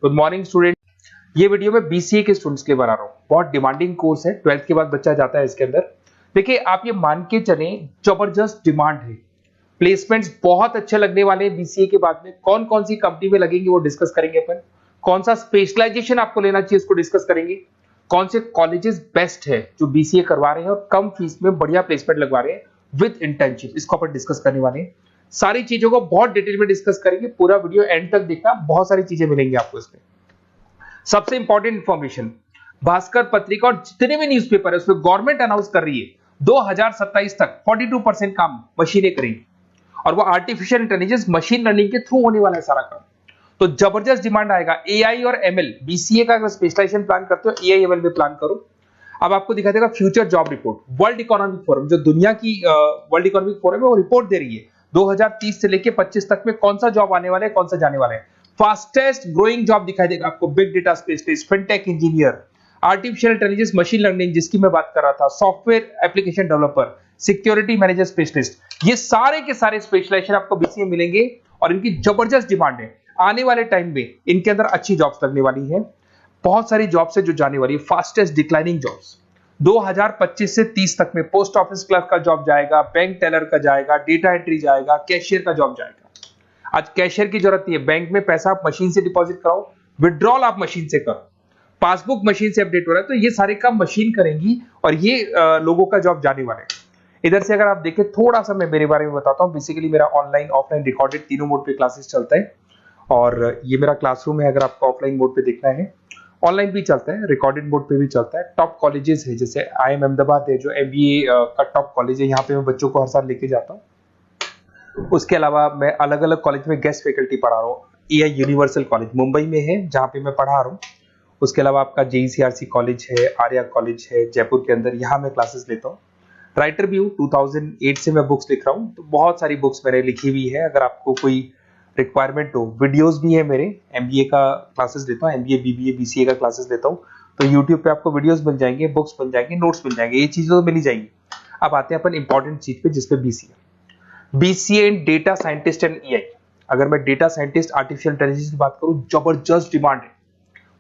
Good morning student. ये video में BCA के स्टूडेंट्स के लिए बना रहा हूँ। बहुत डिमांडिंग कोर्स है, 12th के बाद बच्चा जाता है इसके अंदर। देखिए आप ये मान के चले, जबरदस्त डिमांड है, प्लेसमेंट्स बहुत अच्छे लगने वाले हैं बीसीए के बाद में। कौन कौन सी कंपनी में लगेंगे वो डिस्कस करेंगे अपन। कौन सा स्पेशलाइजेशन आपको लेना चाहिए उसको डिस्कस करेंगे। कौन से कॉलेजेस बेस्ट है जो बीसीए करवा रहे हैं और कम फीस में बढ़िया प्लेसमेंट लगवा रहे हैं विद इंटर्नशिप, इसको अपन डिस्कस करने वाले हैं। सारी चीजों को बहुत डिटेल में डिस्कस करेंगे। पूरा वीडियो एंड तक देखना, बहुत सारी चीजें मिलेंगी आपको इसमें। सबसे इंपॉर्टेंट इंफॉर्मेशन, भास्कर पत्रिका और जितने भी न्यूज़पेपर है उसमें गवर्नमेंट अनाउंस कर रही है 2027 तक 42% काम मशीनें करेंगी और वो आर्टिफिशियल इंटेलिजेंस मशीन लर्निंग के थ्रू होने वाला है सारा काम। तो जबरदस्त डिमांड आएगा। एआई और एमएल, बीसीए का अगर स्पेशलाइजेशन प्लान करते हो एआई एमएल में प्लान करो। अब आपको दिखा देगा future job report, world economic forum, जो दुनिया की वर्ल्ड इकोनॉमिक फोरम है वो रिपोर्ट दे रही है 2030 से लेके 25 तक में कौन सा जॉब आने वाला है, कौन सा जाने वाला है। फास्टेस्ट ग्रोइंग जॉब दिखाई देगा आपको, big data specialist, fintech engineer, artificial intelligence machine learning जिसकी मैं बात कर रहा था, software application developer, security manager specialist, ये सारे के सारे स्पेशलाइजेशन आपको बीसीए मिलेंगे और इनकी जबरदस्त डिमांड है। आने वाले टाइम में इनके अंदर अच्छी जॉब्स लगने वाली है, बहुत सारी जॉब्स है जो जाने वाली है। फास्टेस्ट डिक्लाइनिंग जॉब्स 2025 से 30 तक में पोस्ट ऑफिस क्लर्क का जॉब जाएगा, बैंक टेलर का जाएगा, डेटा एंट्री जाएगा, कैशियर का जॉब जाएगा। आज कैशियर की जरूरत नहीं है, बैंक में पैसा आप मशीन से डिपॉजिट कराओ, विड्रॉल आप मशीन से करो, पासबुक मशीन से अपडेट हो रहा है, तो ये सारे काम मशीन करेंगी और ये लोगों का जॉब जाने वाला है। इधर से अगर आप देखें थोड़ा सा मैं मेरे बारे में बताता हूँ। बेसिकली मेरा ऑनलाइन ऑफलाइन रिकॉर्डेड तीनों मोड पे क्लासेस चलता है और ये मेरा क्लासरूम है। अगर आपको ऑफलाइन मोड पे देखना है, ऑनलाइन भी चलता है, रिकॉर्डेड मोड पे भी चलता है। टॉप कॉलेजेस है जैसे IIM अहमदाबाद है जो MBA का टॉप कॉलेज है, यहाँ पे मैं बच्चों को हर साल लेके जाता हूँ। उसके अलावा मैं अलग अलग कॉलेज में गेस्ट फैकल्टी पढ़ा रहा हूँ। AI यूनिवर्सल कॉलेज मुंबई में है जहाँ पे मैं पढ़ा रहा हूँ। उसके अलावा आपका JECRC कॉलेज है, आर्या कॉलेज है जयपुर के अंदर, यहाँ मैं क्लासेस लेता हूँ। राइटर भी हूँ, 2008 से मैं बुक्स लिख रहा हूँ, तो बहुत सारी बुक्स मैंने लिखी हुई है। अगर आपको कोई रिक्वायरमेंट हो, वीडियोस भी है मेरे, MBA का क्लासेस लेता हूँ, MBA BBA BCA का क्लासेस लेता हूँ, तो यूट्यूब पे आपको वीडियोस मिल जाएंगे, बुक्स मिल जाएंगे, नोट्स मिल जाएंगे, ये चीजें तो मिल ही जाएंगी। अब आते हैं अपन इंपॉर्टेंट चीज पे जिसपे BCA in data scientist and AI। अगर मैं डेटा साइंटिस्ट आर्टिफिशियल इंटेलिजेंस की बात करूं, जबरदस्त डिमांड है।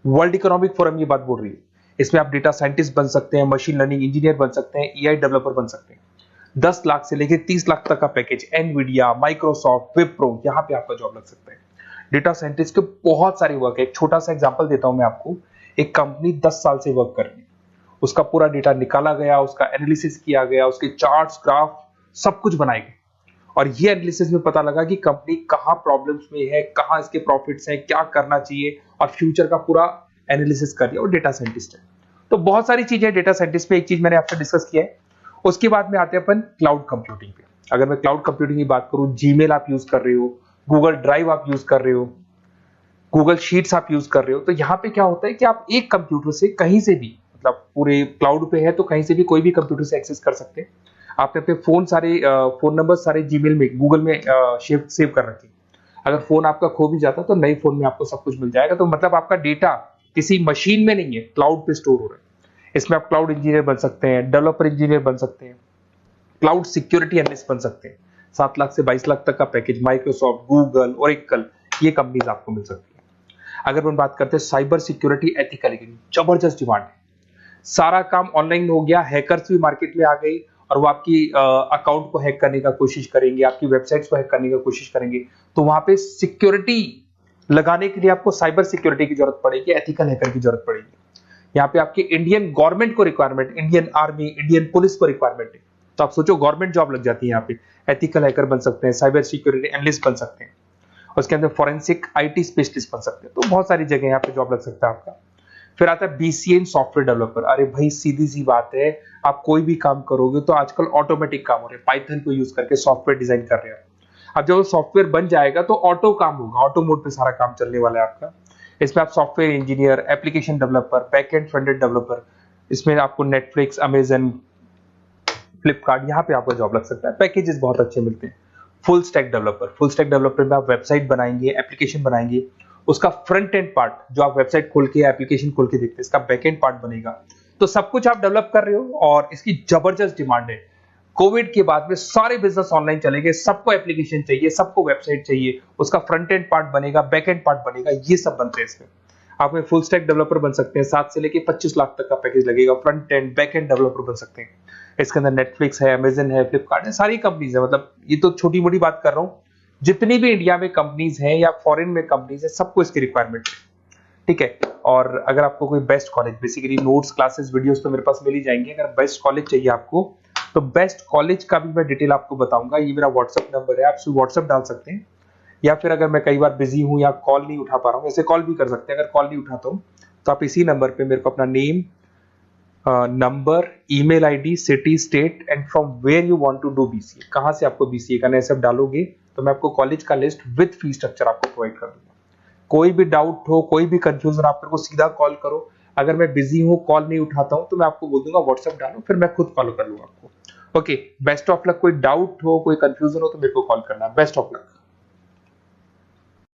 वर्ल्ड इकोनॉमिक फोरम ये बात बोल रही है। इसमें आप डेटा साइंटिस्ट बन सकते हैं, मशीन लर्निंग इंजीनियर बन सकते हैं, AI डेवलपर बन सकते हैं। 10 लाख से लेकर 30 लाख तक का पैकेज, एनवीडिया, माइक्रोसॉफ्ट, विप्रो, यहाँ पे आपका जॉब लग सकता है। डेटा साइंटिस्ट के बहुत सारे वर्क है। एक छोटा सा एग्जांपल देता हूं मैं आपको। एक कंपनी 10 साल से वर्क कर रही है, उसका पूरा डेटा निकाला गया, उसका एनालिसिस किया गया, उसके चार्ट्स, ग्राफ सब कुछ बनाए गए और ये एनालिसिस में पता लगा कि कंपनी कहां प्रॉब्लम्स में है, कहां इसके प्रॉफिट्स हैं, क्या करना चाहिए और फ्यूचर का पूरा एनालिसिस कर दिया। और डेटा साइंटिस्ट है, तो बहुत सारी चीजें डेटा साइंटिस्ट पे। एक चीज मैंने आपसे डिस्कस किया है। उसके बाद में आते हैं अपन क्लाउड कंप्यूटिंग पे। अगर मैं क्लाउड कंप्यूटिंग की बात करूं, जीमेल आप यूज कर रहे हो, गूगल ड्राइव आप यूज कर रहे हो, गूगल शीट्स आप यूज कर रहे हो, तो यहाँ पे क्या होता है कि आप एक कंप्यूटर से कहीं से भी, मतलब पूरे क्लाउड पे है तो कहीं से भी कोई भी कंप्यूटर से एक्सेस कर सकते हैं। आपने अपने फोन सारे फोन नंबर सारे जीमेल में, गूगल में सेव कर रखे। अगर फोन आपका खो भी जाता तो नए फोन में आपको सब कुछ मिल जाएगा। तो मतलब आपका डेटा किसी मशीन में नहीं है, क्लाउड पे स्टोर हो रहा है। इसमें आप क्लाउड इंजीनियर बन सकते हैं, डेवलपर इंजीनियर बन सकते हैं, क्लाउड सिक्योरिटी एनालिस्ट बन सकते हैं। 7 लाख से 22 लाख तक का पैकेज, माइक्रोसॉफ्ट, गूगल, ओरेकल, ये कंपनीज आपको मिल सकती है। अगर हम बात करते हैं साइबर सिक्योरिटी एथिकल, जबरदस्त डिमांड है। सारा काम ऑनलाइन हो गया, हैकर्स भी मार्केट में आ गई और वो आपकी अकाउंट को हैक करने का कोशिश करेंगे, आपकी वेबसाइट्स को हैक करने का कोशिश करेंगे। तो वहां पे सिक्योरिटी लगाने के लिए आपको साइबर सिक्योरिटी की जरूरत पड़ेगी, एथिकल हैकर की जरूरत पड़ेगी। यहाँ पे आपकी इंडियन गवर्नमेंट को requirement, Indian army, Indian police को रिक्वायरमेंट है। तो आप सोचो गवर्नमेंट जॉब लग जाती है यहाँ पे। एथिकल हैकर बन सकते हैं, साइबर सिक्योरिटी एनालिस्ट बन सकते हैं, उसके अंदर फॉरेंसिक IT स्पेशलिस्ट बन सकते हैं। तो बहुत सारी जगह यहाँ पे जॉब लग सकता है आपका। फिर आता है BCA इन सॉफ्टवेयर डेवलपर। अरे भाई सीधी सी बात है, आप कोई भी काम करोगे तो आजकल ऑटोमेटिक काम हो रहे हैं, पाइथन को यूज करके सॉफ्टवेयर डिजाइन कर रहे हैं। अब जब वो सॉफ्टवेयर बन जाएगा तो ऑटो काम होगा, ऑटो मोड पे सारा काम चलने वाला है आपका। इसमें आप software engineer, application developer, backend front-end developer, इसमें आपको नेटफ्लिक्स, अमेजन, फ्लिपकार्ट, यहाँ पे आपका जॉब लग सकता है। पैकेजेस बहुत अच्छे मिलते हैं। फुल स्टैक डेवलपर में आप वेबसाइट बनाएंगे, एप्लीकेशन बनाएंगे, उसका फ्रंट एंड पार्ट जो आप वेबसाइट खोल के एप्लीकेशन खोल के देखते हैं, इसका बैक एंड पार्ट बनेगा। तो सब कुछ आप डेवलप कर रहे हो और इसकी जबरदस्त डिमांड है। कोविड के बाद में सारे बिजनेस ऑनलाइन चलेंगे, सबको एप्लीकेशन चाहिए, सबको वेबसाइट चाहिए, उसका फ्रंट एंड पार्ट बनेगा, बैक एंड पार्ट बनेगा, ये सब बनते हैं इसमें। आप में फुल स्टैक डेवलपर बन सकते हैं, 7 से लेके 25 लाख तक का पैकेज लगेगा। Front end back end developer बन सकते हैं। इसके अंदर नेटफ्लिक्स है, अमेजन है, फ्लिपकार्ट है, सारी कंपनीज है। मतलब ये तो छोटी मोटी बात कर रहा हूँ, जितनी भी इंडिया में कंपनीज हैं या फॉरेन में कंपनीज है, सबको इसकी रिक्वायरमेंट है। ठीक है। और अगर आपको कोई best college, basically notes, classes, videos तो मेरे पास मिल ही जाएंगे। अगर बेस्ट कॉलेज चाहिए आपको, तो बेस्ट कॉलेज का भी मैं डिटेल आपको बताऊंगा। ये मेरा व्हाट्सअप नंबर है, आप व्हाट्सअप डाल सकते हैं, या फिर अगर मैं कई बार बिजी हूं या कॉल नहीं उठा पा रहा हूं, ऐसे कॉल भी कर सकते हैं। अगर कॉल नहीं उठाता हूं तो आप इसी नंबर पे मेरे को अपना name, number, email ID, city, state and from where you want to do BCA, कहां से आपको बीसीए करना है, सब डालोगे तो मैं आपको कॉलेज का लिस्ट विद फी स्ट्रक्चर आपको प्रोवाइड कर दूंगा। कोई भी डाउट हो, कोई भी कंफ्यूजन, आप मेरे को सीधा कॉल करो। अगर मैं बिजी हूं, कॉल नहीं उठाता हूं, तो मैं आपको बोल दूंगा व्हाट्सएप डालो, फिर मैं खुद फॉलो कर लूंगा आपको। Okay, best of luck. कोई डाउट हो, कोई कंफ्यूजन हो तो मेरे को कॉल करना। Best of luck.